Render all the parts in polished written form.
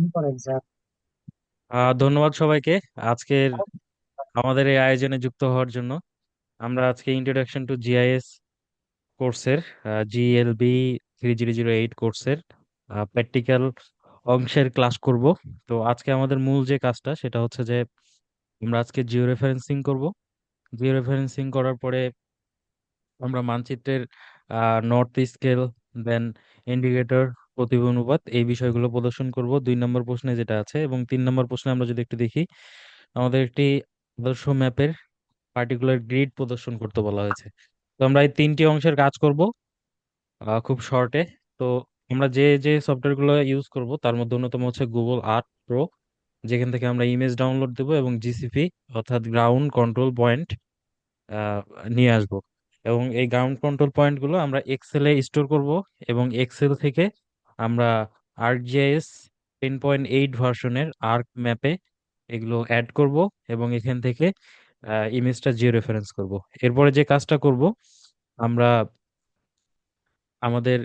কি করেন স্যার? ধন্যবাদ সবাইকে আজকের আমাদের এই আয়োজনে যুক্ত হওয়ার জন্য। আমরা আজকে ইন্ট্রোডাকশন টু জিআইএস কোর্সের জিএলবি 3008 কোর্সের প্র্যাকটিক্যাল অংশের ক্লাস করব। তো আজকে আমাদের মূল যে কাজটা সেটা হচ্ছে যে আমরা আজকে জিও রেফারেন্সিং করব। জিও রেফারেন্সিং করার পরে আমরা মানচিত্রের নর্থ স্কেল, দেন ইন্ডিকেটর, প্রতিভ অনুপাত এই বিষয়গুলো প্রদর্শন করব 2 নম্বর প্রশ্নে যেটা আছে। এবং 3 নম্বর প্রশ্নে আমরা যদি একটু দেখি, আমাদের একটি আদর্শ ম্যাপের পার্টিকুলার গ্রিড প্রদর্শন করতে বলা হয়েছে। তো আমরা এই 3টি অংশের কাজ করব খুব শর্টে। তো আমরা যে যে সফটওয়্যারগুলো ইউজ করব তার মধ্যে অন্যতম হচ্ছে গুগল আর্ট প্রো, যেখান থেকে আমরা ইমেজ ডাউনলোড দেবো, এবং জিসিপি অর্থাৎ গ্রাউন্ড কন্ট্রোল পয়েন্ট আহ, নিয়ে আসব। এবং এই গ্রাউন্ড কন্ট্রোল পয়েন্ট গুলো আমরা এক্সেলে স্টোর করব, এবং এক্সেল থেকে আমরা ArcGIS 10.8 ভার্সনের আর্ক ম্যাপে এগুলো অ্যাড করব, এবং এখান থেকে ইমেজটা জিও রেফারেন্স করব। এরপরে যে কাজটা করব, আমরা আমাদের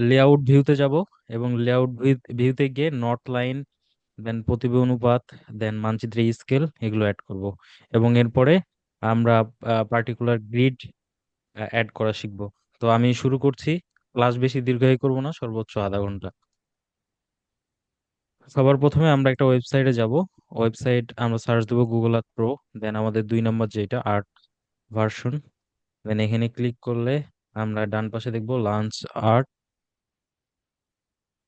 লেআউট ভিউতে যাব, এবং লেআউট ভিউতে গিয়ে নর্থ লাইন, দেন প্রতিভ অনুপাত, দেন মানচিত্রে স্কেল এগুলো অ্যাড করব। এবং এরপরে আমরা পার্টিকুলার গ্রিড অ্যাড করা শিখবো। তো আমি শুরু করছি। ক্লাস বেশি দীর্ঘায়ী করব না, সর্বোচ্চ আধা ঘন্টা। সবার প্রথমে আমরা একটা ওয়েবসাইটে যাব। ওয়েবসাইট আমরা সার্চ দেবো গুগল আর্ট প্রো, দেন আমাদের 2 নম্বর যেটা আর্ট ভার্সন, দেন এখানে ক্লিক করলে আমরা ডান পাশে দেখবো লঞ্চ আর্ট,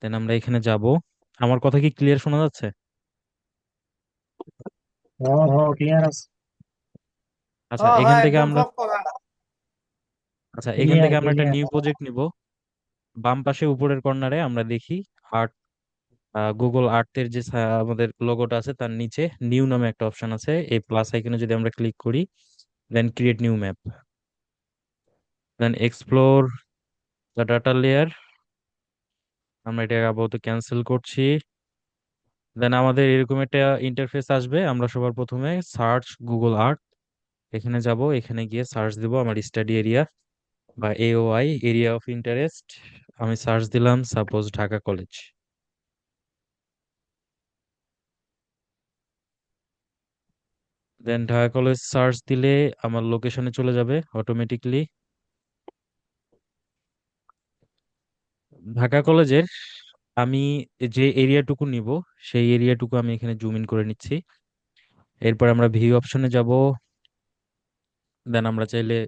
দেন আমরা এখানে যাব। আমার কথা কি ক্লিয়ার শোনা যাচ্ছে? ও হো, ক্লিয়ার আছে। আচ্ছা, হ্যাঁ এখান থেকে একদম আমরা সব কথা। এখান ক্লিয়ার থেকে আমরা একটা ক্লিয়ার। নিউ প্রজেক্ট নিব। বাম পাশে উপরের কর্নারে আমরা দেখি আর্ট, গুগল আর্থের যে আমাদের লোগোটা আছে তার নিচে নিউ নামে একটা অপশন আছে। এই প্লাস আইকনে যদি আমরা ক্লিক করি, then create new map, then explore the data layer, আমরা এটা আপাতত ক্যান্সেল করছি। দেন আমাদের এরকম একটা ইন্টারফেস আসবে। আমরা সবার প্রথমে সার্চ গুগল আর্থ, এখানে যাব, এখানে গিয়ে সার্চ দিব আমার স্টাডি এরিয়া বা AOI, এরিয়া অফ ইন্টারেস্ট। আমি সার্চ দিলাম সাপোজ ঢাকা কলেজ। দেন ঢাকা কলেজ সার্চ দিলে আমার লোকেশনে চলে যাবে অটোমেটিকলি। ঢাকা কলেজের আমি যে এরিয়াটুকু নিব সেই এরিয়াটুকু আমি এখানে জুম ইন করে নিচ্ছি। এরপর আমরা ভিউ অপশনে যাব। দেন আমরা চাইলে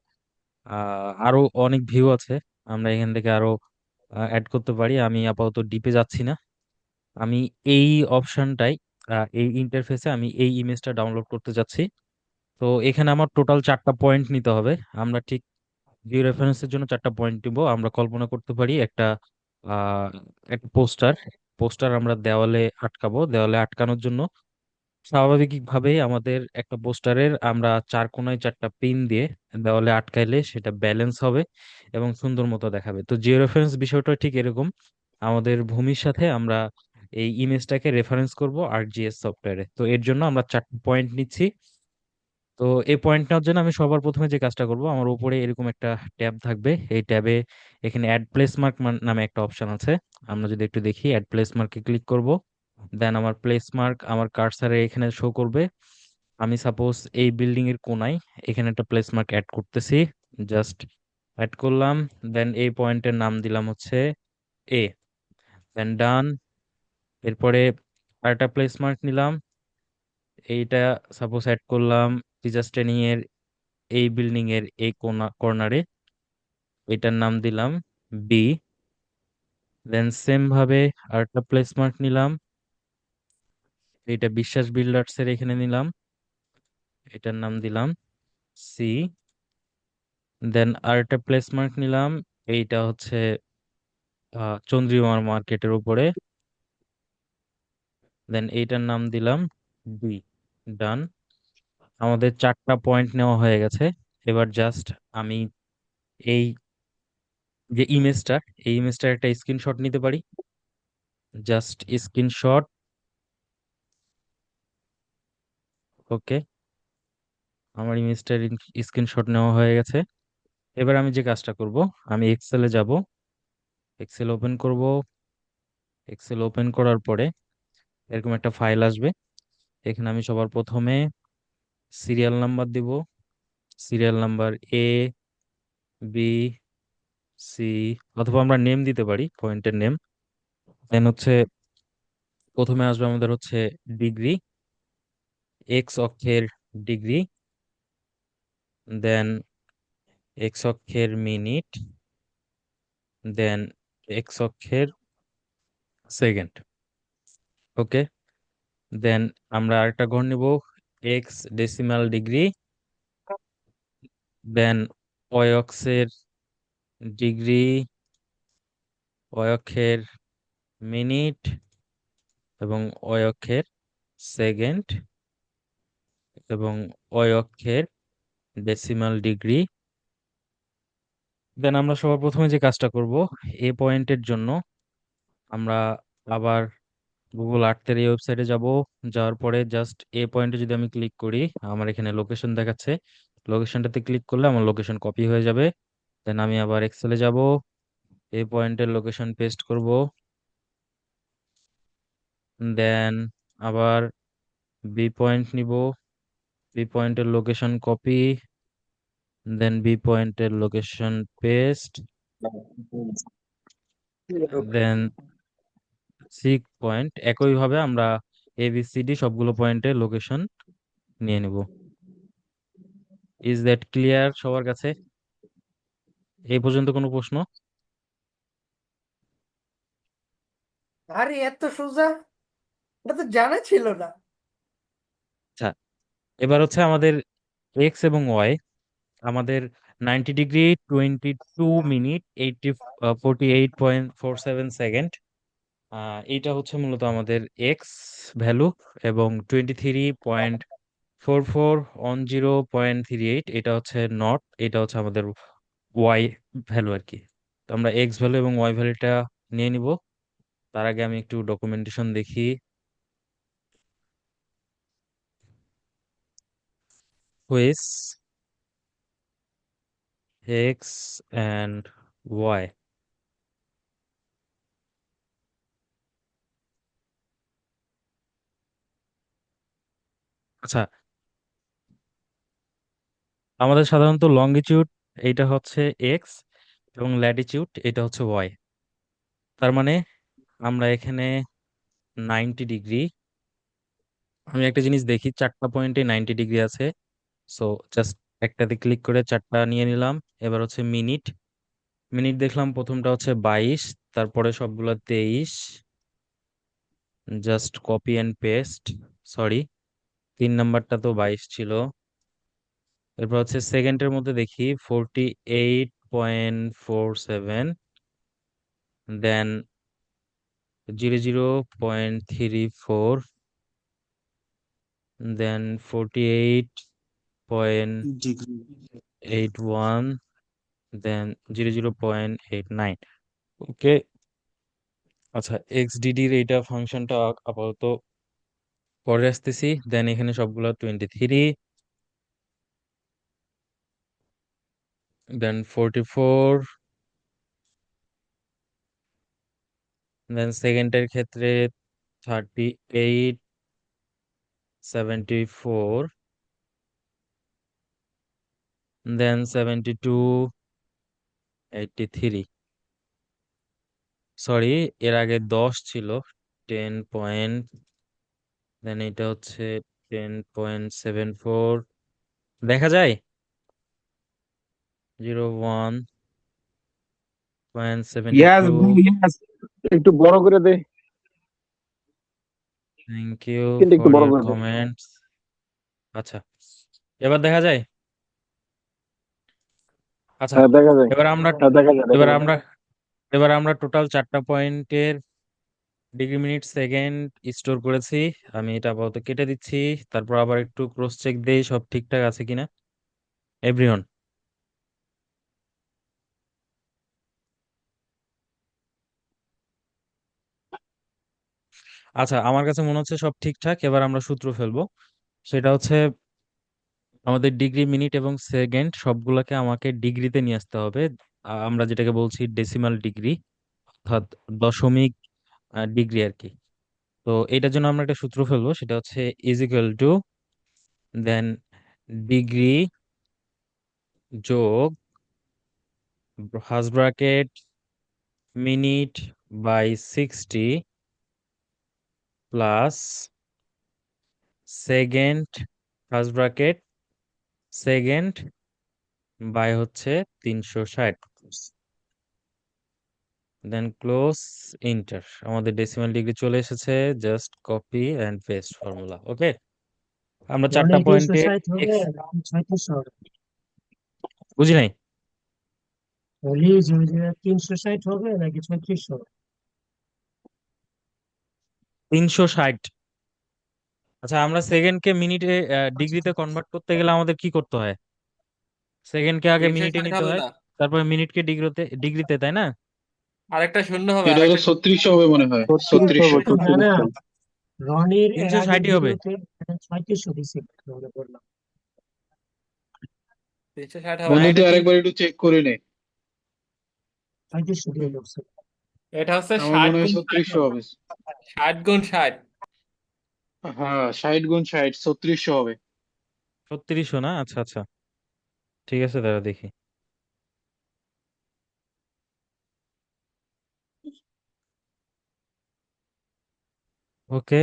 আরো অনেক ভিউ আছে, আমরা এখান থেকে আরো অ্যাড করতে পারি। আমি আপাতত ডিপে যাচ্ছি না, আমি এই অপশনটাই, এই ইন্টারফেসে আমি এই ইমেজটা ডাউনলোড করতে যাচ্ছি। তো এখানে আমার টোটাল 4টা পয়েন্ট নিতে হবে। আমরা ঠিক ভিউ রেফারেন্সের জন্য 4টা পয়েন্ট নিব। আমরা কল্পনা করতে পারি আহ একটা পোস্টার, পোস্টার আমরা দেওয়ালে আটকাবো। দেওয়ালে আটকানোর জন্য স্বাভাবিকভাবেই আমাদের একটা পোস্টারের আমরা 4 কোণায় 4টা পিন দিয়ে দেওয়ালে আটকাইলে সেটা ব্যালেন্স হবে এবং সুন্দর মতো দেখাবে। তো জিও রেফারেন্স বিষয়টা ঠিক এরকম। আমাদের ভূমির সাথে আমরা এই ইমেজটাকে রেফারেন্স করব ArcGIS সফটওয়্যারে। তো এর জন্য আমরা 4টা পয়েন্ট নিচ্ছি। তো এই পয়েন্ট নেওয়ার জন্য আমি সবার প্রথমে যে কাজটা করব, আমার উপরে এরকম একটা ট্যাব থাকবে। এই ট্যাবে এখানে অ্যাড প্লেস মার্ক নামে একটা অপশন আছে। আমরা যদি একটু দেখি, অ্যাড প্লেস মার্কে ক্লিক করব। দেন আমার প্লেস মার্ক আমার কার্সারে এখানে শো করবে। আমি সাপোজ এই বিল্ডিং এর কোনায় এখানে একটা প্লেস মার্ক অ্যাড করতেছি। জাস্ট অ্যাড করলাম। দেন এই পয়েন্টের নাম দিলাম হচ্ছে এ, দেন ডান। এরপরে আরেকটা প্লেস মার্ক নিলাম, এইটা সাপোজ অ্যাড করলাম টিচার্স ট্রেনিং এর এই বিল্ডিং এর এই কর্নারে, এটার নাম দিলাম বি। দেন সেম ভাবে আরেকটা প্লেস মার্ক নিলাম, এটা বিশ্বাস বিল্ডার্স এর এখানে নিলাম, এটার নাম দিলাম সি। দেন আরেকটা প্লেস মার্ক নিলাম, এইটা হচ্ছে চন্দ্রিমা মার্কেটের উপরে, দেন এইটার নাম দিলাম ডি। ডান। আমাদের 4টা পয়েন্ট নেওয়া হয়ে গেছে। এবার জাস্ট আমি এই যে ইমেজটা, এই ইমেজটার একটা স্ক্রিনশট নিতে পারি। Just screenshot. ওকে, আমার ইমেজটার স্ক্রিনশট নেওয়া হয়ে গেছে। এবার আমি যে কাজটা করব, আমি এক্সেলে যাব, এক্সেল ওপেন করব। এক্সেল ওপেন করার পরে এরকম একটা ফাইল আসবে। এখানে আমি সবার প্রথমে সিরিয়াল নাম্বার দিব। Serial number A, B, C, অথবা আমরা নেম দিতে পারি, পয়েন্টের নেম। দেন হচ্ছে প্রথমে আসবে আমাদের হচ্ছে ডিগ্রি, এক্স অক্ষের ডিগ্রি, দেন এক্স অক্ষের মিনিট, দেন এক্স অক্ষের সেকেন্ড। ওকে, দেন আমরা আরেকটা ঘর নিব, এক্স ডেসিমাল ডিগ্রি, দেন ওয়াই অক্ষের ডিগ্রি, ওয়াই অক্ষের মিনিট এবং ওয়াই অক্ষের সেকেন্ড এবং ওয়াই অক্ষের ডেসিমাল ডিগ্রি। দেন আমরা সবার প্রথমে যে কাজটা করব, এ পয়েন্টের জন্য আমরা আবার গুগল আর্থের এই ওয়েবসাইটে যাব। যাওয়ার পরে জাস্ট এ পয়েন্টে যদি আমি ক্লিক করি, আমার এখানে লোকেশন দেখাচ্ছে, লোকেশনটাতে ক্লিক করলে আমার লোকেশন কপি হয়ে যাবে। দেন আমি আবার এক্সেলে যাব, এ পয়েন্টের লোকেশন পেস্ট করব, দেন আবার বি পয়েন্ট নিব, বি পয়েন্টের লোকেশন কপি, দেন বি পয়েন্টের লোকেশন পেস্ট, দেন সি পয়েন্ট। একইভাবে আমরা এ বি সি ডি সবগুলো পয়েন্টের লোকেশন নিয়ে নিব। ইজ দ্যাট ক্লিয়ার সবার কাছে? এই পর্যন্ত কোনো প্রশ্ন? আরে এত সোজা, এটা তো জানা ছিল না। আচ্ছা, এবার হচ্ছে আমাদের এক্স এবং ওয়াই, আমাদের 90 ডিগ্রি 22 মিনিট 48.47 সেকেন্ড, এইটা হচ্ছে মূলত আমাদের এক্স ভ্যালু, এবং 23.4410.38 এটা হচ্ছে নট, এটা হচ্ছে আমাদের ওয়াই ভ্যালু আর কি। তো আমরা এক্স ভ্যালু এবং ওয়াই ভ্যালুটা নিয়ে নিব। তার আগে আমি একটু ডকুমেন্টেশন দেখি। Which X and Y. আচ্ছা, আমাদের সাধারণত লঙ্গিটিউড এইটা হচ্ছে এক্স এবং ল্যাটিটিউড এটা হচ্ছে ওয়াই। তার মানে আমরা এখানে 90 ডিগ্রি, আমি একটা জিনিস দেখি, চারটা পয়েন্টে 90 ডিগ্রি আছে। সো জাস্ট একটাতে ক্লিক করে চারটা নিয়ে নিলাম। এবার হচ্ছে মিনিট, মিনিট দেখলাম প্রথমটা হচ্ছে 22, তারপরে সবগুলো 23, just copy and paste. Sorry, 3 নাম্বারটা তো 22 ছিল। এরপর হচ্ছে সেকেন্ডের মধ্যে দেখি 48.47, দেন 00.34, দেন 48.81, দেন 00.89। ওকে, আচ্ছা, এক্স ডিডির এইটা ফাংশনটা আপাতত পরে আসতেছি। দেন এখানে সবগুলো 23, দেন 44, দেন সেকেন্ডের ক্ষেত্রে 38.74, দেন 72.83। সরি, এর আগে 10 ছিল, 10 পয়েন্ট, দেন এটা হচ্ছে 10.74, দেখা যায় 01.72। ইয়াস ব্রো, ইয়াস। একটু বড় করে দে, থ্যাংক ইউ কিন্তু একটু ফর বড় ইউর করে দে। কমেন্টস। আচ্ছা, এবার দেখা যায়। আচ্ছা, হ্যাঁ দেখা যায়, এবার আমরা হ্যাঁ দেখা যায়, দেখা এবার যায়। আমরা এবার আমরা টোটাল চারটা পয়েন্টের ডিগ্রি মিনিট সেকেন্ড স্টোর করেছি। আমি এটা আপাতত কেটে দিচ্ছি, তারপর আবার একটু ক্রস চেক দেই সব ঠিকঠাক আছে কিনা। এভরিওয়ান, আচ্ছা, আমার কাছে মনে হচ্ছে সব ঠিকঠাক। এবার আমরা সূত্র ফেলবো, সেটা হচ্ছে আমাদের ডিগ্রি মিনিট এবং সেকেন্ড সবগুলোকে আমাকে ডিগ্রিতে নিয়ে আসতে হবে। আমরা যেটাকে বলছি ডেসিমাল ডিগ্রি, অর্থাৎ দশমিক ডিগ্রি আর কি। তো এটার জন্য আমরা একটা সূত্র ফেলবো, সেটা হচ্ছে is equal to then degree যোগ first bracket minute by 60 plus second first bracket second by হচ্ছে 360 দেন ক্লোজ ইন্টার। আমাদের ডেসিমাল ডিগ্রি চলে এসেছে, just copy and paste formula. Okay, আমরা মানে চারটা পয়েন্টে 360 হবে নাকি 3600 হবে? বুঝি নাই। বলি যে ওই যে 360 হবে নাকি 3600 হবে? 360। আচ্ছা, আমরা সেকেন্ডকে মিনিটে আচ্ছা ডিগ্রিতে ঠিক আছে। কনভার্ট করতে গেলে আমাদের কি করতে হয়? সেকেন্ডকে আগে তিনশো মিনিটে ষাট নিতে হবে হয়, না, তারপরে মিনিটকে ডিগ্রিতে, তাই না? আরেকটা শূন্য হবে, এটা হলো আরেকটা শূন্য। 3600 হবে মনে হয়, 3600 না না, 3600। রনির এর আগের 360ই হবে। ভিডিওতে 3600 দিছিল আমরা বললাম। 360 হবে না, বন্ধু না, তুই এটা আরেকবার একটু চেক করে নে। 3600 দিয়ে করছে। এটা হচ্ছে আমার 60 মনে হয় গুণ 3600 হবে। 60 গুণ 60। হ্যাঁ, 60 গুণ 60 3600 হবে। 3600 না? আচ্ছা আচ্ছা, ঠিক আছে, দাঁড়া দেখি। ওকে,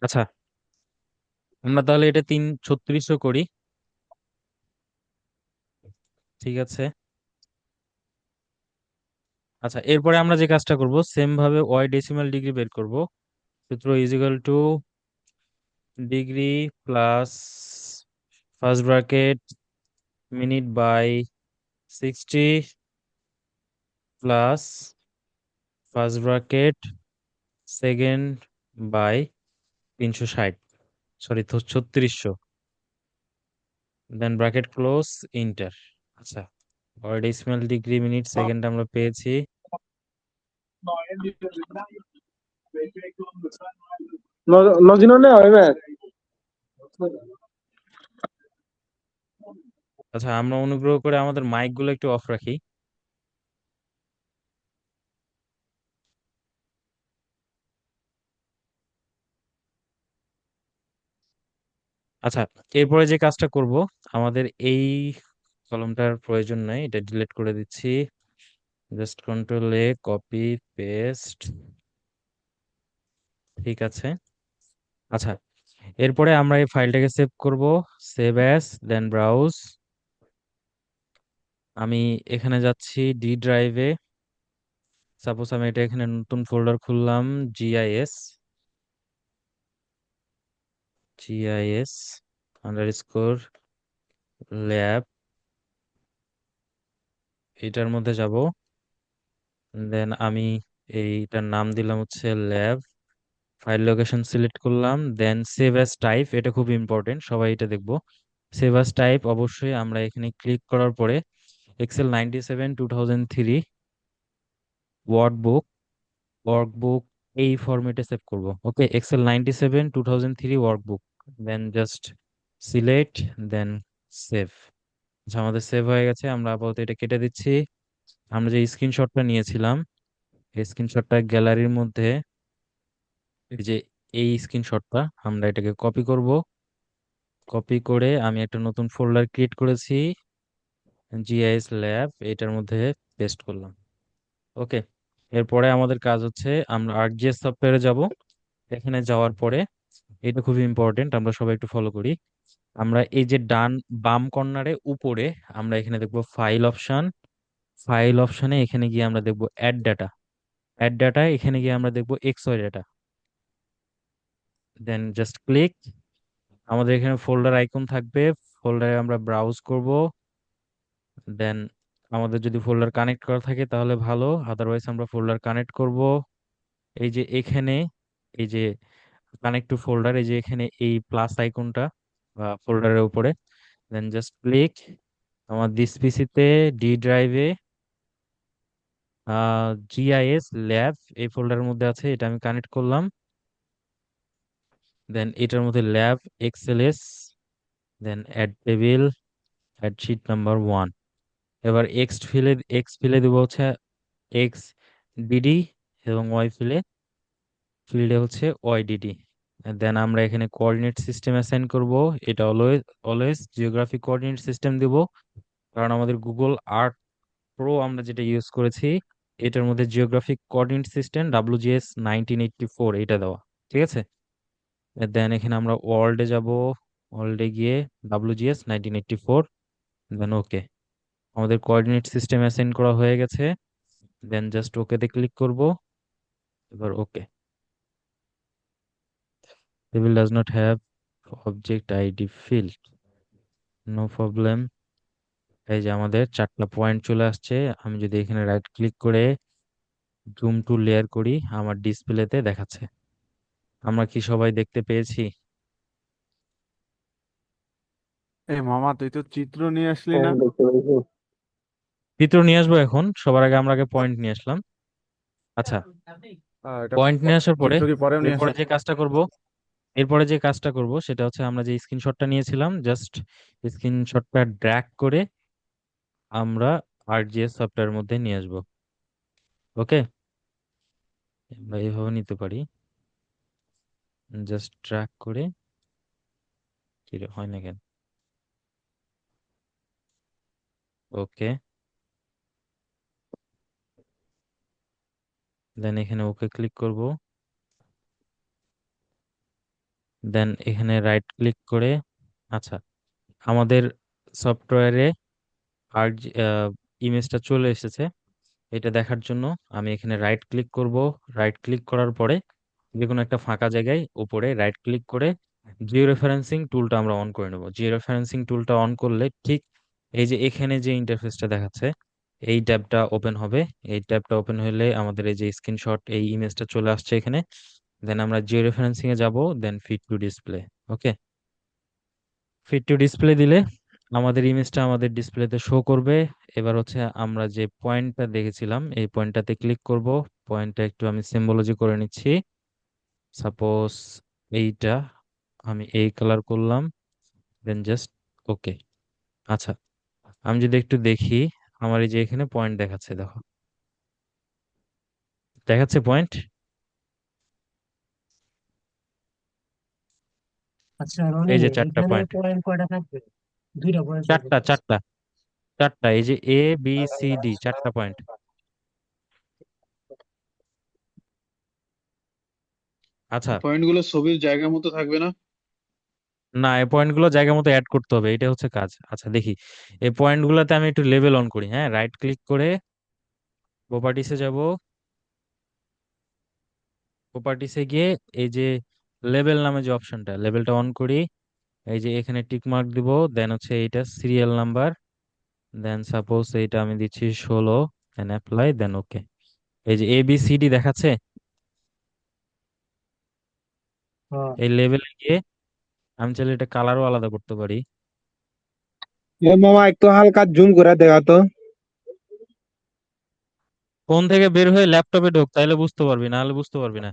আচ্ছা, আমরা তাহলে এটা 3600 করি। ঠিক আছে। আচ্ছা, এরপরে আমরা যে কাজটা করব, সেম ভাবে ওয়াই ডেসিমাল ডিগ্রি বের করব। সূত্র is equal to degree plus first bracket minute by 60 plus first bracket second by 360, sorry 3600, then bracket close enter. আচ্ছা, Y decimal degree minute second আমরা পেয়েছি। নজিনো না হয় ম্যাচ। আচ্ছা, আমরা অনুগ্রহ করে আমাদের মাইক গুলো একটু অফ রাখি। আচ্ছা, এরপরে যে কাজটা করব, আমাদের এই কলমটার প্রয়োজন নাই, এটা ডিলিট করে দিচ্ছি। জাস্ট কন্ট্রোল এ, কপি পেস্ট। ঠিক আছে। আচ্ছা, এরপরে আমরা এই ফাইলটাকে সেভ করব, সেভ অ্যাজ, দেন ব্রাউজ। আমি এখানে যাচ্ছি ডি ড্রাইভে। সাপোজ আমি এটা এখানে নতুন ফোল্ডার খুললাম, জিআইএস জিআইএস আন্ডারস্কোর ল্যাব, এটার মধ্যে যাব। দেন আমি এইটার নাম দিলাম হচ্ছে ল্যাব। ফাইল লোকেশন সিলেক্ট করলাম, দেন সেভ অ্যাজ টাইপ, এটা খুব ইম্পর্টেন্ট, সবাই এটা দেখবো। সেভ অ্যাজ টাইপ অবশ্যই আমরা এখানে ক্লিক করার পরে এক্সেল 97/2003 ওয়ার্কবুক ওয়ার্কবুক এই ফরম্যাটে সেভ করব। ওকে, এক্সেল 97/2003 ওয়ার্কবুক, দেন জাস্ট সিলেক্ট, দেন সেভ। আচ্ছা, আমাদের সেভ হয়ে গেছে, আমরা আপাতত এটা কেটে দিচ্ছি। আমরা যে স্ক্রিনশটটা নিয়েছিলাম, এই স্ক্রিনশটটা গ্যালারির মধ্যে, এই যে এই স্ক্রিনশটটা, আমরা এটাকে কপি করব। কপি করে আমি একটা নতুন ফোল্ডার ক্রিয়েট করেছি, জিআইএস ল্যাব, এটার মধ্যে পেস্ট করলাম। ওকে, এরপরে আমাদের কাজ হচ্ছে আমরা আর্কজিএস সফটওয়্যারে যাব। এখানে যাওয়ার পরে এটা খুবই ইম্পর্টেন্ট, আমরা সবাই একটু ফলো করি। আমরা এই যে বাম কর্নারে উপরে আমরা এখানে দেখব ফাইল অপশন। ফাইল অপশনে এখানে গিয়ে আমরা দেখব অ্যাড ডাটা। অ্যাড ডাটা এখানে গিয়ে আমরা দেখব এক্সওয়াই ডাটা, দেন জাস্ট ক্লিক। আমাদের এখানে ফোল্ডার আইকন থাকবে, ফোল্ডারে আমরা ব্রাউজ করব, দেন আমাদের যদি ফোল্ডার কানেক্ট করা থাকে তাহলে ভালো, আদারওয়াইজ আমরা ফোল্ডার কানেক্ট করব। এই যে এখানে, এই যে কানেক্ট টু ফোল্ডার, এই যে এখানে এই প্লাস আইকনটা ফোল্ডারের উপরে, দেন জাস্ট ক্লিক। আমার দিস পিসিতে ডি ড্রাইভে জিআইএস ল্যাব এই ফোল্ডারের মধ্যে আছে, এটা আমি কানেক্ট করলাম। দেন এটার মধ্যে lab XLS, then add table, add sheet number 1। এবার এক্স ফিলে দেবো হচ্ছে এক্স ডিডি, এবং ওয়াই ফিল্ডে হচ্ছে ওয়াইডিডি। দেন আমরা এখানে কোঅর্ডিনেট সিস্টেম অ্যাসাইন করব। এটা always always geographic coordinate system দিব, কারণ আমাদের গুগল আর্থ প্রো আমরা যেটা ইউজ করেছি এটার মধ্যে জিওগ্রাফিক কোঅর্ডিনেট সিস্টেম WGS 1984 এটা দেওয়া, ঠিক আছে। দেন এখানে আমরা ওয়ার্ল্ডে যাব, ওয়ার্ল্ডে গিয়ে WGS 1984, দেন ওকে। আমাদের কোঅর্ডিনেট সিস্টেম অ্যাসাইন করা হয়ে গেছে, দেন জাস্ট ওকেতে ক্লিক করব। এবার okay. Table does not have object ID field, no problem. এই যে আমাদের 4টা পয়েন্ট চলে আসছে। আমি যদি এখানে রাইট ক্লিক করে জুম টু লেয়ার করি আমার ডিসপ্লেতে দেখাচ্ছে। আমরা কি সবাই দেখতে পেয়েছি? এই মামা, তুই তো চিত্র নিয়ে আসলি না? চিত্র নিয়ে আসবো এখন, সবার আগে আমরা আগে পয়েন্ট নিয়ে আসলাম। আচ্ছা, এটা পয়েন্ট নিয়ে আসার পরে চিত্র কি পরেও নিয়ে এরপরে আসা? যে কাজটা করব সেটা হচ্ছে আমরা যে স্ক্রিনশটটা নিয়েছিলাম জাস্ট স্ক্রিনশটটা ড্র্যাগ করে আমরা আরজিএস সফটওয়্যারের মধ্যে নিয়ে আসবো। ওকে, আমরা এইভাবে নিতে পারি, জাস্ট ড্র্যাগ করে। কি রে, হয় না কেন? ওকে, দেন এখানে ওকে ক্লিক করব। দেন এখানে রাইট ক্লিক করে, আচ্ছা, আমাদের সফটওয়্যারে আর ইমেজটা চলে এসেছে। এটা দেখার জন্য আমি এখানে রাইট ক্লিক করব। রাইট ক্লিক করার পরে যে কোনো একটা ফাঁকা জায়গায় উপরে রাইট ক্লিক করে জিও রেফারেন্সিং টুলটা আমরা অন করে নেব। জিও রেফারেন্সিং টুলটা অন করলে ঠিক এই যে এখানে যে ইন্টারফেসটা দেখাচ্ছে এই ট্যাবটা ওপেন হবে। এই ট্যাবটা ওপেন হলে আমাদের এই যে স্ক্রিনশট এই ইমেজটা চলে আসছে এখানে। দেন আমরা জিও রেফারেন্সিং এ যাব, দেন ফিট টু ডিসপ্লে। ওকে, ফিট টু ডিসপ্লে দিলে আমাদের ইমেজটা আমাদের ডিসপ্লেতে শো করবে। এবার হচ্ছে আমরা যে পয়েন্টটা দেখেছিলাম এই পয়েন্টটাতে ক্লিক করব। পয়েন্টটা একটু আমি সিম্বলজি করে নিচ্ছি। সাপোজ এইটা আমি এই কালার করলাম, দেন জাস্ট ওকে। আচ্ছা, আমি যদি একটু দেখি আমার এই যে এখানে পয়েন্ট দেখাচ্ছে, দেখো দেখাচ্ছে পয়েন্ট। আচ্ছা রনি, এই যে 4টা এখানে পয়েন্ট, পয়েন্ট কয়টা থাকবে? দুইটা পয়েন্ট থাকবে। 4টা 4টা 4টা, এই যে ABCD 4টা পয়েন্ট। আচ্ছা, পয়েন্টগুলো ছবির জায়গা মতো থাকবে না? না, এই পয়েন্টগুলো জায়গা মতো অ্যাড করতে হবে, এটা হচ্ছে কাজ। আচ্ছা দেখি, এই পয়েন্টগুলোতে আমি একটু লেভেল অন করি। হ্যাঁ, রাইট ক্লিক করে প্রপার্টিসে যাব। প্রপার্টিসে গিয়ে এই যে লেভেল নামে যে অপশনটা, লেভেলটা অন করি। এই যে এখানে টিক মার্ক দিব, দেন হচ্ছে এইটা সিরিয়াল নাম্বার, দেন সাপোজ এইটা আমি দিচ্ছি 16, দেন অ্যাপ্লাই, দেন ওকে। এই যে ABCD দেখাচ্ছে, হ্যাঁ। এই লেভেলে গিয়ে আমি চাইলে এটা কালারও আলাদা করতে পারি। এ মামা, একটু হালকা জুম করে দেখা তো। ফোন থেকে বের হয়ে ল্যাপটপে ঢোক, তাইলে বুঝতে পারবি, না হলে বুঝতে পারবি না।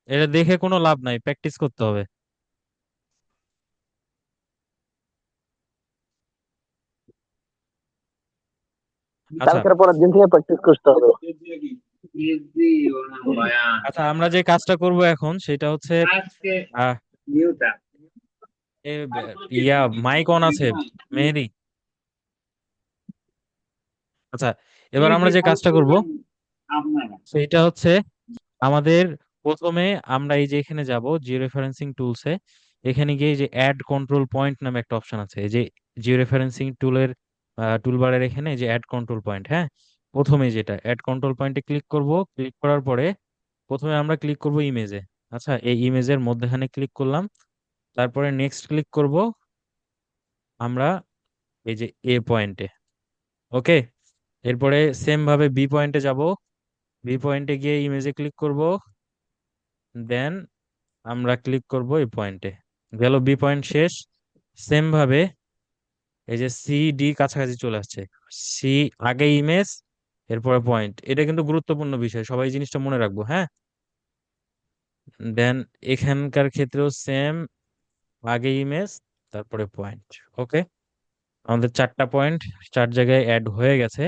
এটা দেখে কোনো লাভ নাই, প্র্যাকটিস করতে হবে। আচ্ছা, কালকের পরের দিন থেকে প্র্যাকটিস করতে হবে। আচ্ছা, আমরা যে কাজটা করব এখন সেটা হচ্ছে আহ মাইক অন আছে মেহেদি? আচ্ছা, এবার আমরা যে কাজটা করব সেটা হচ্ছে আমাদের প্রথমে আমরা এই যে এখানে যাব জিও রেফারেন্সিং টুলসে। এখানে গিয়ে এই যে অ্যাড কন্ট্রোল পয়েন্ট নামে একটা অপশন আছে, এই যে জিও রেফারেন্সিং টুলের টুলবারের এখানে এই যে অ্যাড কন্ট্রোল পয়েন্ট। হ্যাঁ, প্রথমে যেটা অ্যাড কন্ট্রোল পয়েন্টে ক্লিক করব। ক্লিক করার পরে প্রথমে আমরা ক্লিক করব ইমেজে। আচ্ছা, এই ইমেজের মধ্যখানে ক্লিক করলাম, তারপরে নেক্সট ক্লিক করব আমরা এই যে এ পয়েন্টে। ওকে, এরপরে সেম ভাবে বি পয়েন্টে যাব। বি পয়েন্টে গিয়ে ইমেজে ক্লিক করব, দেন আমরা ক্লিক করব এই পয়েন্টে। গেল বি পয়েন্ট শেষ। সেম ভাবে এই যে সি ডি কাছাকাছি চলে আসছে। সি আগে ইমেজ, এরপরে পয়েন্ট। এটা কিন্তু গুরুত্বপূর্ণ বিষয়, সবাই এই জিনিসটা মনে রাখবো, হ্যাঁ। দেন এখানকার ক্ষেত্রেও সেম, আগে ইমেজ তারপরে পয়েন্ট। ওকে, আমাদের 4টা পয়েন্ট 4 জায়গায় অ্যাড হয়ে গেছে।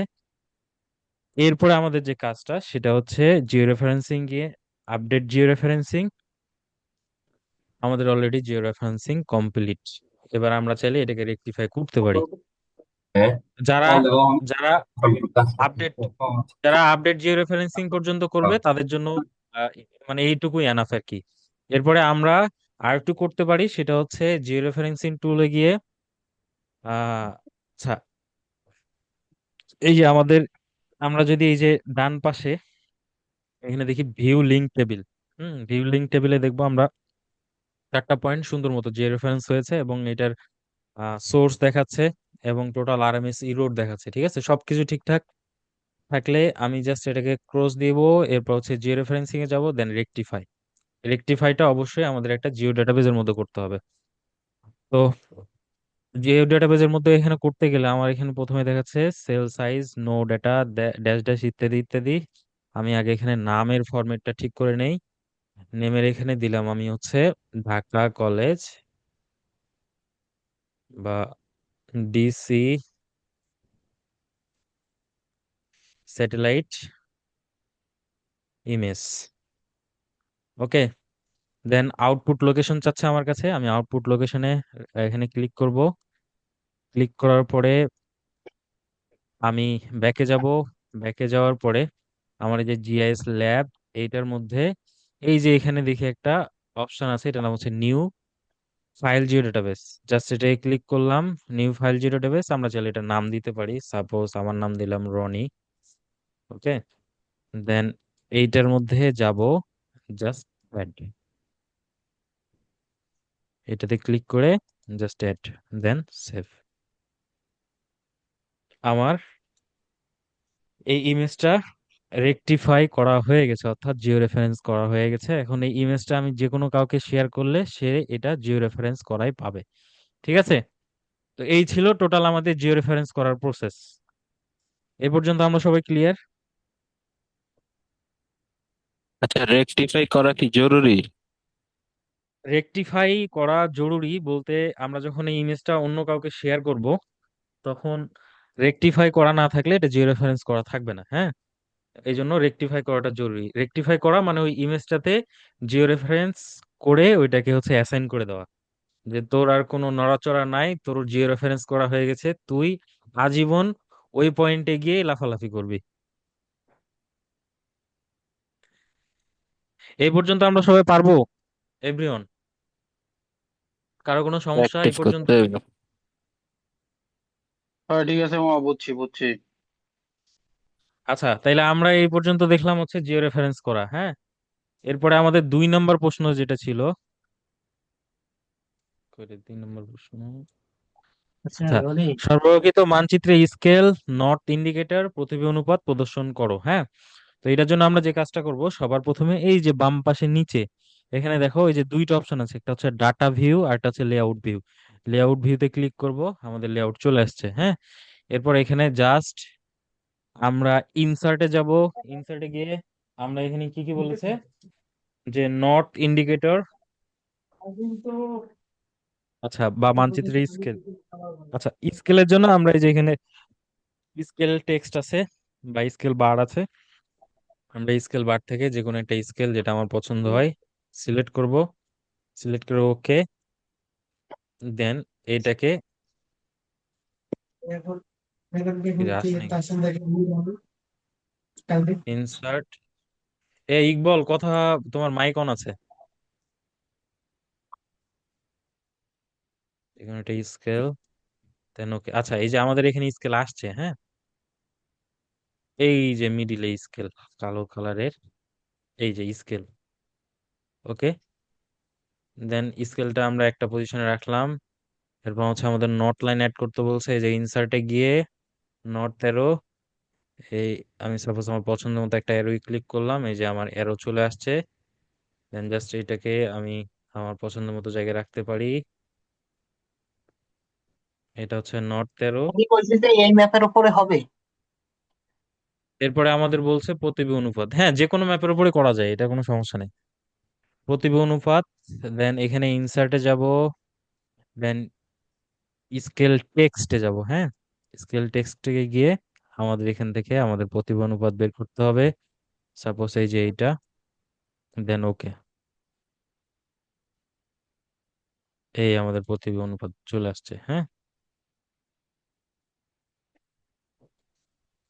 এরপরে আমাদের যে কাজটা সেটা হচ্ছে জিও রেফারেন্সিং গিয়ে আপডেট জিও রেফারেন্সিং। আমাদের অলরেডি জিও রেফারেন্সিং কমপ্লিট। এবার আমরা চাইলে এটাকে রেকটিফাই করতে পারি। যারা যারা আপডেট যারা আপডেট জিও রেফারেন্সিং পর্যন্ত করবে তাদের জন্য আহ, মানে এইটুকুই এনাফ আর কি। এরপরে আমরা আর একটু করতে পারি, সেটা হচ্ছে জিও রেফারেন্সিং টুলে গিয়ে আচ্ছা, এই যে আমরা যদি এই যে ডান পাশে এখানে দেখি view link table. View link টেবিলে দেখবো আমরা 4টা পয়েন্ট সুন্দর মতো জিও রেফারেন্স হয়েছে এবং এটার সোর্স দেখাচ্ছে এবং টোটাল আরএমএস ইরোড দেখাচ্ছে। ঠিক আছে, সবকিছু ঠিকঠাক থাকলে আমি জাস্ট এটাকে ক্রস দিব। এরপর হচ্ছে জিও রেফারেন্সিং এ যাব, দেন রেকটিফাই। রেকটিফাইটা অবশ্যই আমাদের একটা জিও ডাটাবেজের মধ্যে করতে হবে। তো জিও ডাটাবেজের মধ্যে এখানে করতে গেলে আমার এখানে প্রথমে দেখাচ্ছে cell size, no data, dash dash ইত্যাদি ইত্যাদি। আমি আগে এখানে নামের ফরম্যাটটা ঠিক করে নেই। নেমের এখানে দিলাম আমি হচ্ছে ঢাকা কলেজ বা ডিসি স্যাটেলাইট ইমেজ। ওকে, দেন আউটপুট লোকেশন চাচ্ছে আমার কাছে, আমি আউটপুট লোকেশনে এখানে ক্লিক করব। ক্লিক করার পরে আমি ব্যাকে যাব। ব্যাকে যাওয়ার পরে আমার এই যে জিআইএস ল্যাব, এইটার মধ্যে এই যে এখানে দেখি একটা অপশন আছে, এটার নাম হচ্ছে new file Jio database. Just এটাই ক্লিক করলাম, নিউ ফাইল জিও ডেটাবেস। আমরা চাইলে এটা নাম দিতে পারি, সাপোজ আমার নাম দিলাম রনি। ওকে, দেন এইটার মধ্যে যাব, জাস্ট অ্যাড, এটাতে ক্লিক করে জাস্ট অ্যাড, দেন সেভ। আমার এই ইমেজটা রেকটিফাই করা হয়ে গেছে, অর্থাৎ জিও রেফারেন্স করা হয়ে গেছে। এখন এই ইমেজটা আমি যে কোনো কাউকে শেয়ার করলে সে এটা জিও রেফারেন্স করাই পাবে। ঠিক আছে, তো এই ছিল টোটাল আমাদের জিও রেফারেন্স করার প্রসেস। এ পর্যন্ত আমরা সবাই ক্লিয়ার? আচ্ছা, রেকটিফাই করা কি জরুরি? রেকটিফাই করা জরুরি বলতে, আমরা যখন এই ইমেজটা অন্য কাউকে শেয়ার করব তখন রেকটিফাই করা না থাকলে এটা জিও রেফারেন্স করা থাকবে না, হ্যাঁ। এই জন্য রেকটিফাই করাটা জরুরি। রেকটিফাই করা মানে ওই ইমেজটাতে জিও রেফারেন্স করে ওইটাকে হচ্ছে অ্যাসাইন করে দেওয়া, যে তোর আর কোনো নড়াচড়া নাই, তোর জিও রেফারেন্স করা হয়ে গেছে, তুই আজীবন ওই পয়েন্টে গিয়ে লাফালাফি করবি। এই পর্যন্ত আমরা সবাই পারবো এভরিওয়ান? কারো কোনো সমস্যা এই প্র্যাকটিস পর্যন্ত? করতে হবে। হ্যাঁ ঠিক আছে মামা, বুঝছি বুঝছি। আচ্ছা, তাইলে আমরা এই পর্যন্ত দেখলাম হচ্ছে জিও রেফারেন্স করা, হ্যাঁ। এরপরে আমাদের 2 নম্বর প্রশ্ন যেটা ছিল, 2 নম্বর প্রশ্ন, আচ্ছা আচ্ছা, রনি, সর্বলিখিত মানচিত্রে স্কেল, নর্থ ইন্ডিকেটর, প্রতিবি অনুপাত প্রদর্শন করো, হ্যাঁ। তো এটার জন্য আমরা যে কাজটা করব, সবার প্রথমে এই যে বাম পাশে নিচে এখানে দেখো এই যে 2টা অপশন আছে, একটা হচ্ছে ডাটা ভিউ আর একটা হচ্ছে লেআউট ভিউ। লেআউট ভিউতে ক্লিক করব, আমাদের লেআউট চলে আসছে, হ্যাঁ। এরপর এখানে জাস্ট আমরা ইনসার্টে যাব। ইনসার্টে গিয়ে আমরা এখানে কি কি বলেছে, যে নর্থ ইন্ডিকেটর, আচ্ছা, বা মানচিত্রের স্কেল। আচ্ছা, স্কেলের জন্য আমরা এই যে এখানে স্কেল টেক্সট আছে বা স্কেল বার আছে, আমরা স্কেল বার থেকে যে কোনো একটা স্কেল যেটা আমার পছন্দ হয় সিলেক্ট করব। সিলেক্ট করে ওকে, দেন এটাকে আসে নাকি ইনসার্ট। ইকবল, কথা, তোমার মাইক অন আছে। এখানে একটা স্কেল, দেন ওকে। আচ্ছা, এই যে আমাদের এখানে স্কেল আসছে, হ্যাঁ। এই যে মিডিলে স্কেল, কালো কালারের, এই যে স্কেল। ওকে, দেন স্কেলটা আমরা একটা পজিশনে রাখলাম। এরপর হচ্ছে আমাদের নট লাইন অ্যাড করতে বলছে, এই যে ইনসার্টে গিয়ে নর্থ অ্যারো, এই আমি সাপোজ আমার পছন্দ মতো একটা অ্যারোই ক্লিক করলাম, এই যে আমার অ্যারো চলে আসছে। দেন জাস্ট এটাকে আমি আমার পছন্দ মতো জায়গায় রাখতে পারি। এটা হচ্ছে নর্থ অ্যারো। আমি বলছি যে এই ম্যাপের উপরে হবে। এরপরে আমাদের বলছে প্রতিবি অনুপাত, হ্যাঁ যে কোনো ম্যাপের উপরে করা যায়, এটা কোনো সমস্যা নেই। প্রতিবি অনুপাত, দেন এখানে ইনসার্টে যাব, দেন স্কেল টেক্সটে যাব। হ্যাঁ, স্কেল টেক্সটে গিয়ে আমাদের এখান থেকে আমাদের প্রতিবি অনুপাত বের করতে হবে। সাপোজ এই যে এইটা, দেন ওকে, এই আমাদের প্রতিবি অনুপাত চলে আসছে। হ্যাঁ,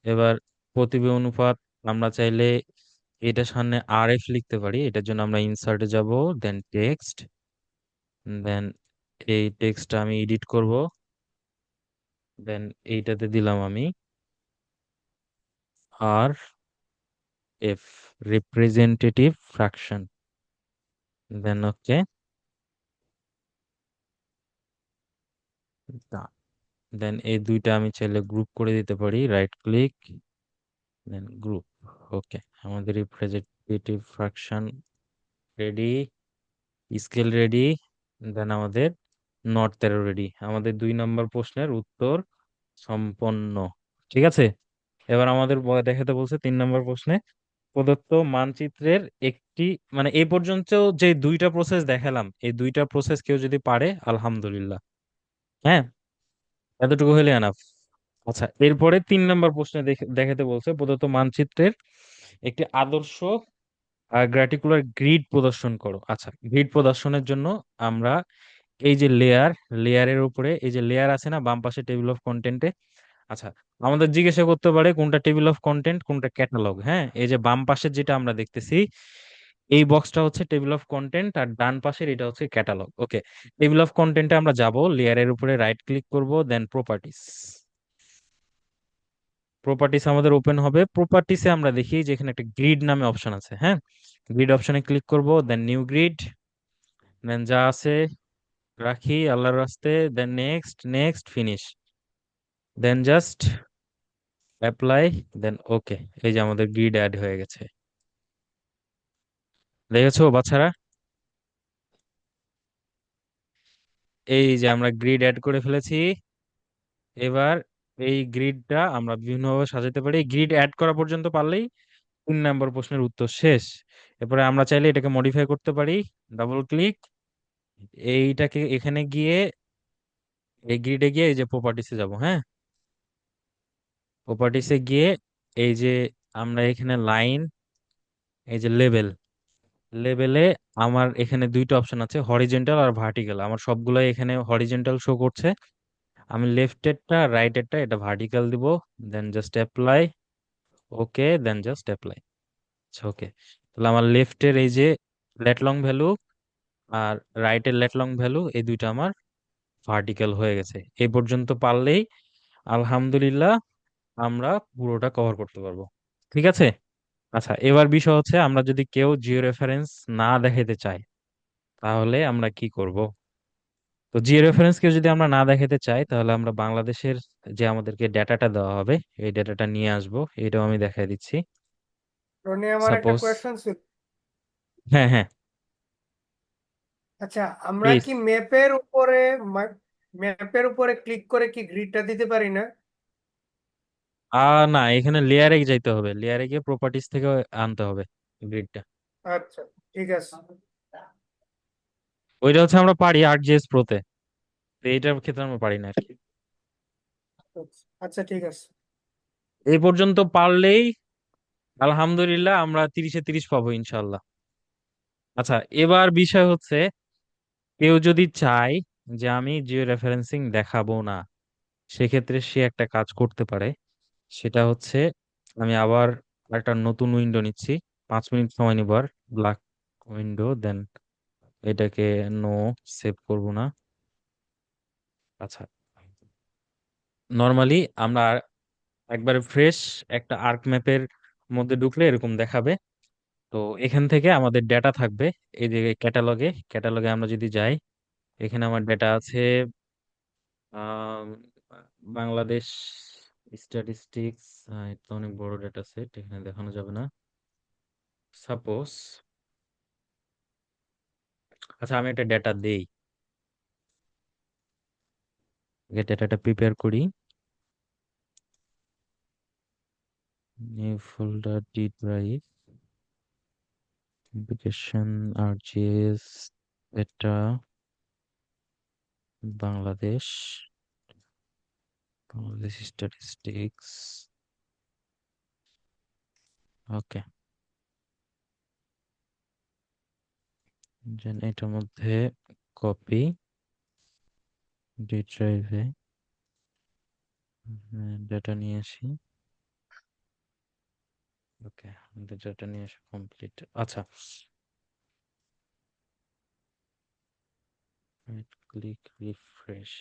এবার প্রতিবি অনুপাত আমরা চাইলে এটার সামনে আর এফ লিখতে পারি, এটার জন্য আমরা ইনসার্টে যাব, দেন টেক্সট, দেন এই টেক্সটটা আমি এডিট করব, দেন এইটাতে দিলাম আমি R F, representative fraction, then okay, then এই দুইটা আমি চাইলে গ্রুপ করে দিতে পারি, right click, then group. Okay, আমাদের representative fraction ready, scale ready, then আমাদের নর্থ অ্যারো রেডি। আমাদের 2 নম্বর প্রশ্নের উত্তর সম্পন্ন। ঠিক আছে, এবার আমাদের দেখাতে বলছে 3 নম্বর প্রশ্নে প্রদত্ত মানচিত্রের একটি, মানে এই পর্যন্ত যে দুইটা প্রসেস দেখালাম, এই দুইটা প্রসেস কেউ যদি পারে আলহামদুলিল্লাহ। হ্যাঁ, এতটুকু হলে এনাফ। আচ্ছা, এরপরে 3 নম্বর প্রশ্নে দেখাতে বলছে প্রদত্ত মানচিত্রের একটি আদর্শ গ্র্যাটিকুলার গ্রিড প্রদর্শন করো। আচ্ছা, গ্রিড প্রদর্শনের জন্য আমরা এই যে লেয়ারের উপরে এই যে লেয়ার আছে না বাম পাশে টেবিল অফ কন্টেন্টে, আচ্ছা আমাদের জিজ্ঞাসা করতে পারে কোনটা টেবিল অফ কন্টেন্ট কোনটা ক্যাটালগ। হ্যাঁ, এই যে বাম পাশের যেটা আমরা দেখতেছি এই বক্সটা হচ্ছে টেবিল অফ কন্টেন্ট, আর ডান পাশের এটা হচ্ছে ক্যাটালগ। ওকে, টেবিল অফ কন্টেন্টে আমরা যাব, লেয়ারের উপরে রাইট ক্লিক করব, দেন প্রপার্টিস। প্রপার্টিস আমাদের ওপেন হবে, প্রপার্টিসে আমরা দেখি যে এখানে একটা গ্রিড নামে অপশন আছে। হ্যাঁ, গ্রিড অপশনে ক্লিক করব, দেন নিউ গ্রিড, দেন যা আছে রাখি আল্লাহর রাস্তে, দেন নেক্সট নেক্সট ফিনিশ, দেন জাস্ট অ্যাপ্লাই, দেন ওকে। এই যে আমাদের গ্রিড অ্যাড হয়ে গেছে, দেখেছো বাচ্চারা? এই যে আমরা গ্রিড অ্যাড করে ফেলেছি। এবার এই গ্রিডটা আমরা বিভিন্নভাবে সাজাতে পারি, গ্রিড অ্যাড করা পর্যন্ত পারলেই 3 নম্বর প্রশ্নের উত্তর শেষ। এরপরে আমরা চাইলে এটাকে মডিফাই করতে পারি, ডাবল ক্লিক, এইটাকে এখানে গিয়ে এই গ্রিডে গিয়ে এই যে প্রপার্টিসে যাব। হ্যাঁ, প্রপার্টিসে গিয়ে এই যে আমরা এখানে লাইন, এই যে লেভেল, লেভেলে আমার এখানে দুইটা অপশন আছে, হরিজেন্টাল আর ভার্টিক্যাল। আমার সবগুলাই এখানে হরিজেন্টাল শো করছে, আমি লেফটেরটা রাইটেরটা এটা ভার্টিক্যাল দিব, দেন জাস্ট অ্যাপ্লাই, ওকে, দেন জাস্ট অ্যাপ্লাই। আচ্ছা ওকে, তাহলে আমার লেফটের এই যে লেট লং ভ্যালু আর রাইটের লেট লং ভ্যালু এই দুইটা আমার ভার্টিক্যাল হয়ে গেছে। এই পর্যন্ত পারলেই আলহামদুলিল্লাহ আমরা পুরোটা কভার করতে পারবো। ঠিক আছে, আচ্ছা এবার বিষয় হচ্ছে আমরা যদি কেউ জিও রেফারেন্স না দেখাতে চাই তাহলে আমরা কি করব। তো জিও রেফারেন্স কেউ যদি আমরা না দেখাতে চাই তাহলে আমরা বাংলাদেশের যে আমাদেরকে ডেটাটা দেওয়া হবে এই ডেটাটা নিয়ে আসবো, এটাও আমি দেখাই দিচ্ছি। রনি, আমার একটা সাপোজ, কোয়েশ্চেন ছিল। হ্যাঁ হ্যাঁ আচ্ছা, আমরা প্লিজ। কি ম্যাপের উপরে ক্লিক করে কি গ্রিডটা দিতে পারি না? না, এখানে লেয়ারে যাইতে হবে, লেয়ারে গিয়ে প্রপার্টিজ থেকে আনতে হবে গ্রিডটা। আচ্ছা, ঠিক আছে। ওইটা হচ্ছে আমরা পারি ArcGIS Pro-তে, তো এইটার ক্ষেত্রে আমরা পারি না আর কি। আচ্ছা, ঠিক আছে। এই পর্যন্ত পারলেই আলহামদুলিল্লাহ আমরা 30-এ 30 পাবো ইনশাল্লাহ। আচ্ছা, এবার বিষয় হচ্ছে কেউ যদি চায় যে আমি জিও রেফারেন্সিং দেখাবো না, সেক্ষেত্রে সে একটা কাজ করতে পারে, সেটা হচ্ছে আমি আবার একটা নতুন উইন্ডো নিচ্ছি, 5 মিনিট সময় নিব, আর ব্ল্যাক উইন্ডো, দেন এটাকে নো, সেভ করব না। আচ্ছা, নর্মালি আমরা একবারে ফ্রেশ একটা আর্ক ম্যাপের মধ্যে ঢুকলে এরকম দেখাবে। তো এখান থেকে আমাদের ডেটা থাকবে, এই যে ক্যাটালগে, ক্যাটালগে আমরা যদি যাই এখানে আমার ডেটা আছে আম, বাংলাদেশ স্ট্যাটিস্টিক্স, এটা অনেক বড় ডেটা সেট, এখানে দেখানো যাবে না। সাপোজ, আচ্ছা আমি একটা ডেটা দেই, ডেটাটা প্রিপেয়ার করি। New folder, D drive, application, ArcGIS, data, Bangladesh, Bangladesh statistics. Okay, then এটার মধ্যে কপি, ডি ড্রাইভে ডেটা নিয়ে আসি। ওকে, আমাদের ডেটা নিয়ে আসা কমপ্লিট। আচ্ছা, ক্লিক রিফ্রেশ।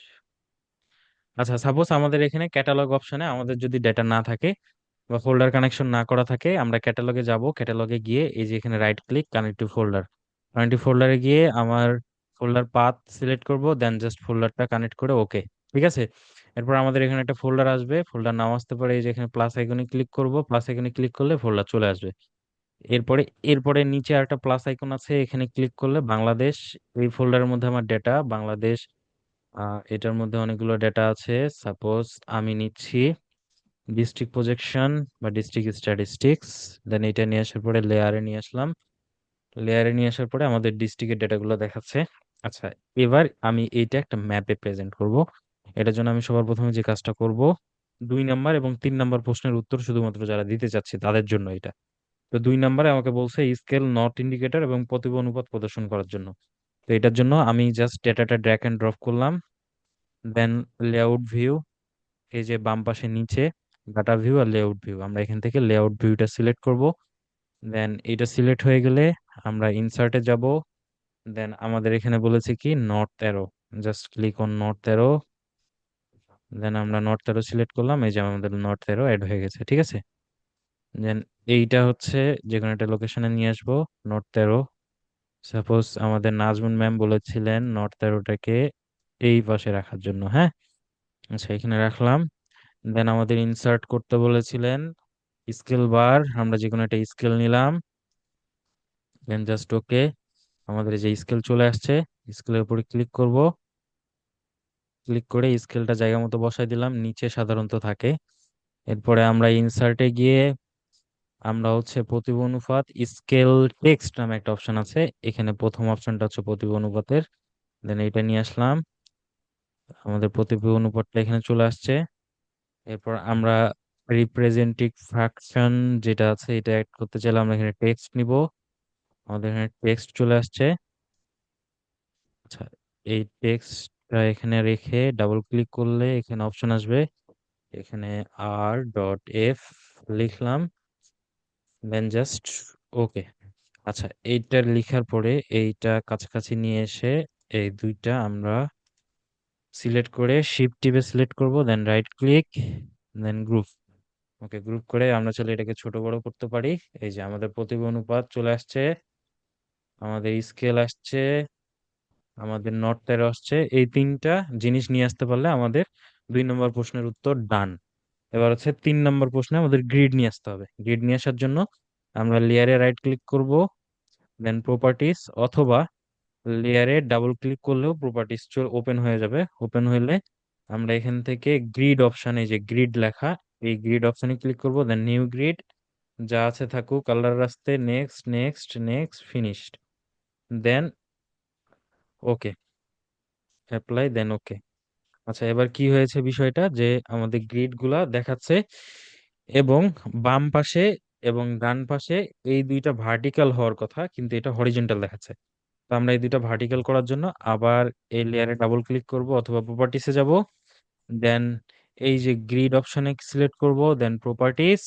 আচ্ছা, সাপোজ আমাদের এখানে ক্যাটালগ অপশনে আমাদের যদি ডেটা না থাকে বা ফোল্ডার কানেকশন না করা থাকে, আমরা ক্যাটালগে যাব, ক্যাটালগে গিয়ে এই যে এখানে right click, connect to folder, connect to ফোল্ডারে গিয়ে আমার ফোল্ডার পাথ সিলেক্ট করব, দেন জাস্ট ফোল্ডারটা কানেক্ট করে ওকে, ঠিক আছে। এরপর আমাদের এখানে একটা ফোল্ডার আসবে, ফোল্ডার নাম আসতে পারে এই যে এখানে প্লাস আইকনে ক্লিক করব, প্লাস আইকনে ক্লিক করলে ফোল্ডার চলে আসবে। এরপরে এরপরে নিচে একটা প্লাস আইকন আছে, এখানে ক্লিক করলে বাংলাদেশ, এই ফোল্ডারের মধ্যে আমার ডেটা বাংলাদেশ, এটার মধ্যে অনেকগুলো ডেটা আছে। সাপোজ আমি নিচ্ছি ডিস্ট্রিক্ট প্রজেকশন বা ডিস্ট্রিক্ট স্ট্যাটিস্টিক্স, দেন এটা নিয়ে আসার পরে লেয়ারে নিয়ে আসলাম, লেয়ারে নিয়ে আসার পরে আমাদের ডিস্ট্রিক্টের ডেটাগুলো দেখাচ্ছে। আচ্ছা, এবার আমি এইটা একটা ম্যাপে প্রেজেন্ট করব। এটার জন্য আমি সবার প্রথমে যে কাজটা করব, 2 নাম্বার এবং 3 নাম্বার প্রশ্নের উত্তর শুধুমাত্র যারা দিতে চাচ্ছে তাদের জন্য এটা। তো 2 নাম্বারে আমাকে বলছে স্কেল নট ইন্ডিকেটর এবং প্রতিভ অনুপাত প্রদর্শন করার জন্য। তো এটার জন্য আমি জাস্ট ডেটাটা ড্র্যাগ এন্ড ড্রপ করলাম, দেন লেআউট ভিউ, এই যে বাম পাশে নিচে ডাটা ভিউ আর লেআউট ভিউ, আমরা এখান থেকে লেআউট ভিউটা সিলেক্ট করব। দেন এটা সিলেক্ট হয়ে গেলে আমরা ইনসার্টে যাব, দেন আমাদের এখানে বলেছে কি north arrow, just click on north arrow, then আমরা নর্থ অ্যারো সিলেক্ট করলাম, এই যে আমাদের নর্থ অ্যারো অ্যাড হয়ে গেছে, ঠিক আছে। দেন এইটা হচ্ছে যে কোনো একটা লোকেশনে নিয়ে আসবো নর্থ অ্যারো। সাপোজ আমাদের নাজমুন ম্যাম বলেছিলেন নর্থ অ্যারোটাকে এই পাশে রাখার জন্য, হ্যাঁ। আচ্ছা, এখানে রাখলাম। দেন আমাদের ইনসার্ট করতে বলেছিলেন স্কেল বার, আমরা যে কোনো একটা স্কেল নিলাম, দেন জাস্ট ওকে, আমাদের এই যে স্কেল চলে আসছে, স্কেলের উপরে ক্লিক করব, ক্লিক করে স্কেলটা জায়গা মতো বসাই দিলাম, নিচে সাধারণত থাকে। এরপরে আমরা ইনসার্টে গিয়ে আমরা হচ্ছে প্রতিভ অনুপাত স্কেল টেক্সট নামে একটা অপশন আছে, এখানে প্রথম অপশনটা হচ্ছে প্রতিভ অনুপাতের, দেন এটা নিয়ে আসলাম, আমাদের প্রতিভ অনুপাতটা এখানে চলে আসছে। এরপর আমরা রিপ্রেজেন্টেটিভ ফ্র্যাকশন যেটা আছে এটা অ্যাড করতে চাইলে আমরা এখানে টেক্সট নিব, আমাদের এখানে টেক্সট চলে আসছে। আচ্ছা, এই টেক্সটটা এখানে রেখে ডাবল ক্লিক করলে এখানে অপশন আসবে, এখানে R.F লিখলাম, দেন জাস্ট ওকে। আচ্ছা, এইটা লেখার পরে এইটা কাছাকাছি নিয়ে এসে এই দুইটা আমরা সিলেক্ট করে শিফট টিপে সিলেক্ট করব, দেন রাইট ক্লিক, দেন গ্রুপ। ওকে, গ্রুপ করে আমরা চাইলে এটাকে ছোট বড় করতে পারি। এই যে আমাদের প্রতিভ অনুপাত চলে আসছে, আমাদের স্কেল আসছে, আমাদের নর্থ অ্যারো আসছে, এই 3টা জিনিস নিয়ে আসতে পারলে আমাদের 2 নম্বর প্রশ্নের উত্তর ডান। এবার হচ্ছে 3 নম্বর প্রশ্নে আমাদের গ্রিড নিয়ে আসতে হবে। গ্রিড নিয়ে আসার জন্য আমরা লেয়ারে রাইট ক্লিক করব, দেন প্রপার্টিস, অথবা লেয়ারে ডাবল ক্লিক করলেও প্রপার্টিস ওপেন হয়ে যাবে। ওপেন হইলে আমরা এখান থেকে গ্রিড অপশানে, যে গ্রিড লেখা, এই গ্রিড অপশানে ক্লিক করব, দেন নিউ গ্রিড, যা আছে থাকুক, কালার আসতে নেক্সট নেক্সট নেক্সট ফিনিশড, দেন ওকে, অ্যাপ্লাই, দেন ওকে। আচ্ছা, এবার কি হয়েছে বিষয়টা, যে আমাদের গ্রিড গুলা দেখাচ্ছে এবং বাম পাশে এবং ডান পাশে এই দুইটা ভার্টিক্যাল হওয়ার কথা, কিন্তু এটা হরিজন্টাল দেখাচ্ছে। তো আমরা এই দুইটা ভার্টিক্যাল করার জন্য আবার এই লেয়ারে ডাবল ক্লিক করব অথবা প্রপার্টিসে যাব, দেন এই যে গ্রিড অপশনে সিলেক্ট করব, দেন প্রপার্টিস,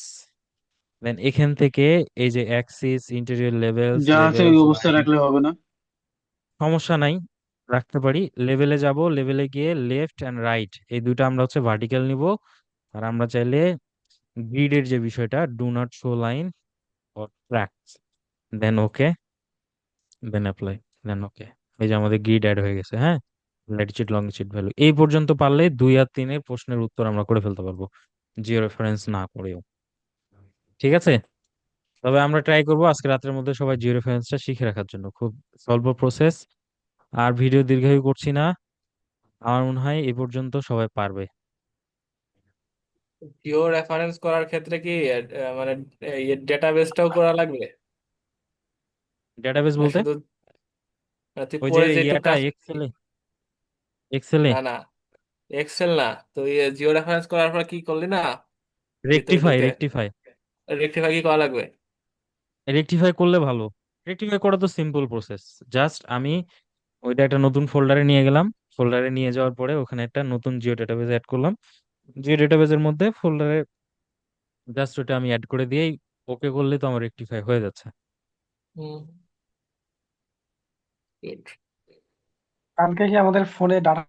দেন এখান থেকে এই যে অ্যাক্সিস, ইন্টেরিয়র লেভেলস, যা আছে ওই লেভেলস, অবস্থায় রাখলে হবে না? সমস্যা নাই, রাখতে পারি। লেভেলে যাব, লেভেলে গিয়ে লেফট অ্যান্ড রাইট এই দুইটা আমরা হচ্ছে ভার্টিক্যাল নিব। আর আমরা চাইলে গ্রিডের যে বিষয়টা, do not show line or tracks, then okay, then apply, then okay. এই যে আমাদের গ্রিড অ্যাড হয়ে গেছে, হ্যাঁ। ল্যাটিচিউড লঙ্গিচিউড ভ্যালু এই পর্যন্ত পারলে 2 আর 3-এর প্রশ্নের উত্তর আমরা করে ফেলতে পারবো। জিও রেফারেন্স না করেও। ঠিক আছে, তবে আমরা ট্রাই করবো আজকে রাতের মধ্যে সবাই জিও রেফারেন্সটা শিখে রাখার জন্য। খুব স্বল্প প্রসেস, আর ভিডিও দীর্ঘায়ু করছি না। আমার মনে হয় এ পর্যন্ত সবাই পারবে। জিও রেফারেন্স করার ক্ষেত্রে কি মানে ডেটাবেসটাও করা লাগবে? ডেটাবেস না বলতে শুধু তুই ওই যে পরে যেটুক ইয়াটা কাজ, এক্সেলে না না, এক্সেল না তো, জিও রেফারেন্স করার পর কি করলি না ভিতরে রেকটিফাই ঢুকে রেকটিফাই রেক্টিফাই কি করা লাগবে? রেকটিফাই করলে ভালো। রেকটিফাই করা তো সিম্পল প্রসেস। জাস্ট আমি ওইটা একটা নতুন ফোল্ডারে নিয়ে গেলাম, ফোল্ডারে নিয়ে যাওয়ার পরে ওখানে একটা নতুন জিও ডেটাবেস অ্যাড করলাম, জিও ডেটাবেসের মধ্যে ফোল্ডারে জাস্ট ওটা আমি অ্যাড করে দিয়েই ওকে করলে তো আমার রেকটিফাই হয়ে যাচ্ছে। হুম, good. কালকে কি আমাদের ফোনে ডাটা